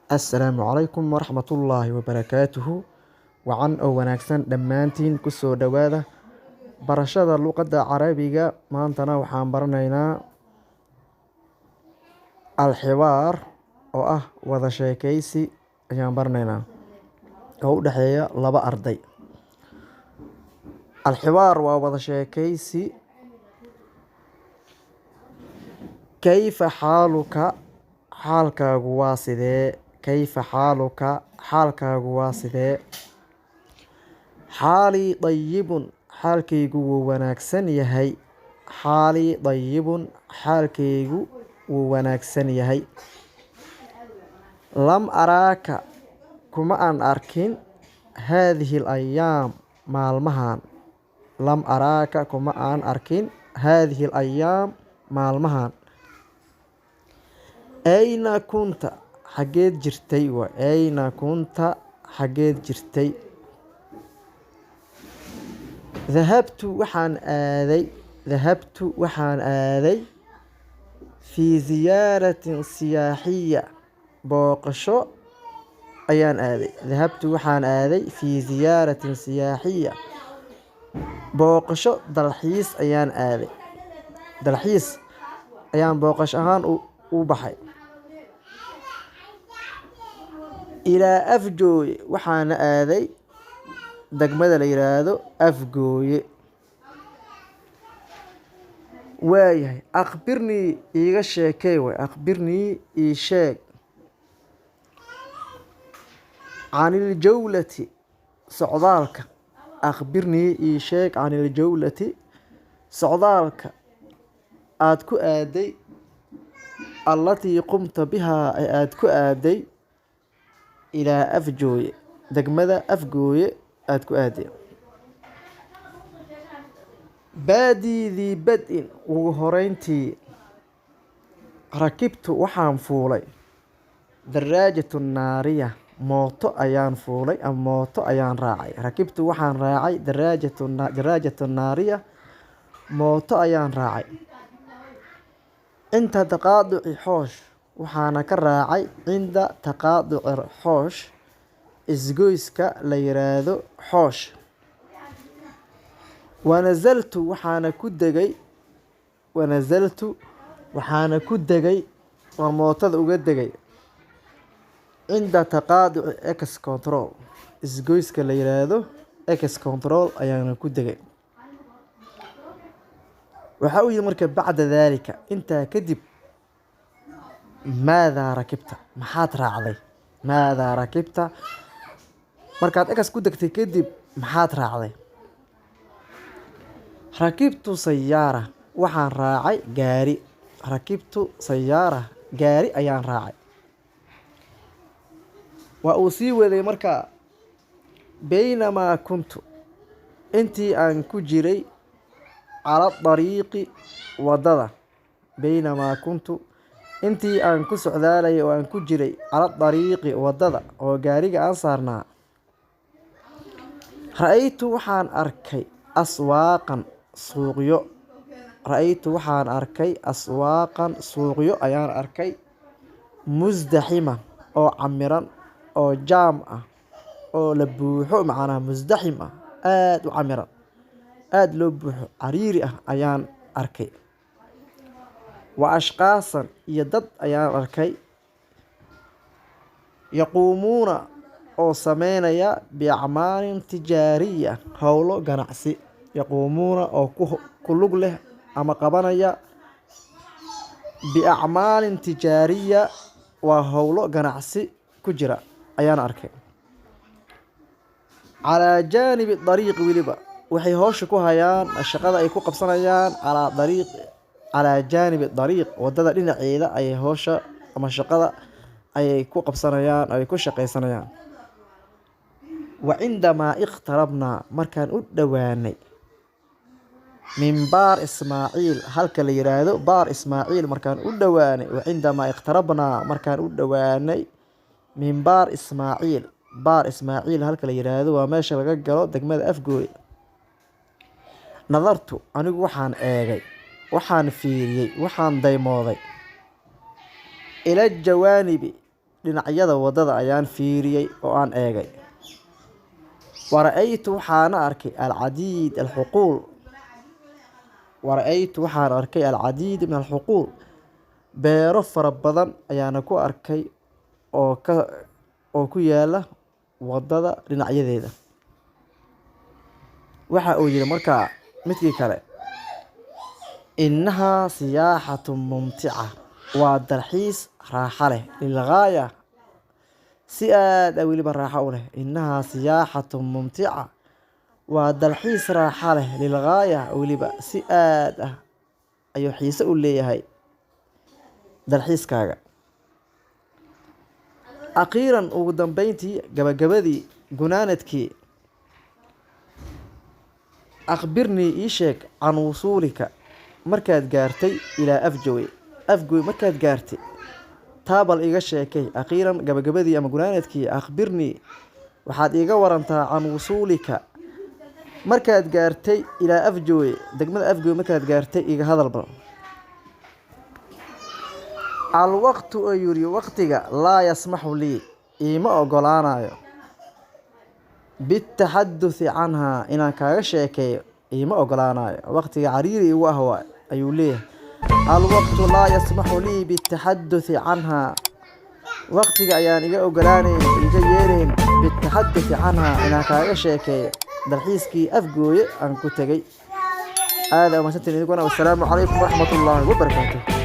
Assalaamu calaykum waraxmatullaahi wabarakaatuhu. Wacan oo wanaagsan dhammaantiin ku soo dhowaada barashada luqadda Carabiga. Maantana waxaan baranaynaa al-xiwaar oo ah wada sheekaysi ayaan baranaynaa oo u dhexeeya laba arday. Al-xiwaar waa wada sheekaysi. Kayfa xaaluka? Xaalkaagu waa sidee? Kayfa xaaluka? Xaalkaagu waa sidee? Xaalii dayibun. Xaalkaygu wuu wanaagsan yahay. Xaalii dayibun. Xaalkaygu wuu wanaagsan yahay. Lam araaka. Kuma aan arkin haadihi al-ayaam. Maalmahan. Lam araaka. Kuma aan arkin haadihi al-ayaam. Maalmahan. Ayna kunta? Xageed jirtay? Ayna kunta? Xageed jirtay? Dahabtu waxaan aaday. Dahabtu waxaan aaday fii ziyaaratin siyaaxiya. Booqasho ayaan aaday. Dahabtu waxaan aaday fii ziyaaratin siyaaxiya. Booqasho dalxiis ayaan aaday. Dalxiis ayaan booqasho ahaan u baxay. Ilaa Afgooye. Waxaan aaday degmada la yiraahdo Afgooye. Waayahay. Akhbirnii iiga sheekay. Akhbirnii ii sheeg. Canil jawlati. Socdaalka. Akhbirnii ii sheeg canil jawlati. Socdaalka aad ku aaday. Allatii qumta bihaa ay aad ku aaday ilaa Afgooye. Degmada Afgooye aad ku aaday. Baadidii bad'in. Ugu horeyntii. Rakibtu waxaan fuulay. Daraajatu naariya. Mooto ayaan fuulay ama mooto ayaan raacay. Rakibtu waxaan raacay daraajatu naariya. Mooto ayaan raacay. Inta taqaaduci xoosh. Waxaana ka raacay cinda taqaaduci xoosh. Isgoyska la yiraahdo xoosh. Wanazaltu waxaana ku degay. Wanazaltu waxaana ku degay oo mootada uga degay. Cinda taqaaduci ex control. Isgoyska la yiraahdo ex control ayaana ku degay. waxa uu yiri marka bacda daalika intaa kadib maadaa rakibta maxaad raacday. Maadaa rakibta markaad egas ku degtay kadib maxaad raacday. Rakibtu sayaara. Waxaan raacay gaari. Rakibtu sayaara. Gaari ayaan raacay. waa uu sii waday marka baynamaa kuntu intii aan ku jiray على الطريق وددا. بينما كنت intii aan ku socdaalay oo aan ku jiray على الطريق wadada oo gaariga aan saarnaa. Ra'aytu waxaan arkay aswaaqan suuqyo. Ra'aytu waxaan arkay aswaaqan suuqyo ayaan arkay. Musdaxima oo camiran oo jaam ah oo la buuxo macnaha musdaxim ah aad u camiran. aad loo buuxo cariiri ah ayaan arkay. Wa ashqaasan iyo dad ayaan arkay. Yaquumuuna oo sameynaya biacmaalin tijaariya howlo ganacsi. Yaquumuuna oo ku lug leh ama qabanaya biacmaalin tijaariya waa howlo ganacsi ku jira ayaan arkay. Calaa jaanibi dariiq weliba waxay howsha ku hayaan shaqada ay ku qabsanayaan calaa jaanibi dariiq wadada dhinaceeda ay howsha ama shaqada ay ku qabsanayaan ay ku shaqaysanayaan. Wa cindamaa iqtarabnaa markaan u dhowaanay min baar Ismaaciil halka la yiraahdo baar Ismaaciil markaan u dhowaanay. Wa cindamaa iqtarabnaa markaan u dhowaanay min baar Ismaaciil. baar Ismaaciil halka la yiraahdo waa meesha laga galo degmada Afgooye. nadartu anigu waxaan eegay. Waxaan fiiriyay. Waxaan daymooday ila jawaanibi dhinacyada wadada ayaan fiiriyay oo aan eegay. ورأيت وحان أركي العديد الحقول ورأيت وحان أركي العديد من الحقول beero fara badan ayaana ku arkay oo ku yaala wadada dhinacyadeeda. waxa uu yiri markaa midkii kale innaha siyaahatun mumti'a waa dalxiis raaxo leh lilgaaya si aad weliba raaxo u leh. innaha siyaahatun mumti'a waa dalxiis raaxo leh lilgaaya weliba si aad ayuu xiise u leeyahay dalxiiskaaga. akhiiran ugu dambeyntii gabagabadii gunaanadkii akhbirnii ii sheeg can wusuulika markaad gaartay ilaa afgoy markaad gaartay taabal iga sheekay. akhiiran gabagabadii ama gunaanadkii akhbirnii waxaad iiga warantaa can wusuulika markaad gaartay ilaa afgoy degmada afgoy markaad gaartay iga hadalba. الوقت أيوري وقتك لا يسمح لي إيما أقولانايو بالتحدث عنها إنا كاغشيكي إيما أقولانايو وقتك عريري وهو أيوليه. الوقت لا يسمح لي بالتحدث عنها وقتك أياني أقولاني يجيرين بالتحدث عنها إنا كاغشيكي دالحيسكي أفقوي أن كنتكي. هذا وما سنتني والسلام عليكم ورحمة الله وبركاته.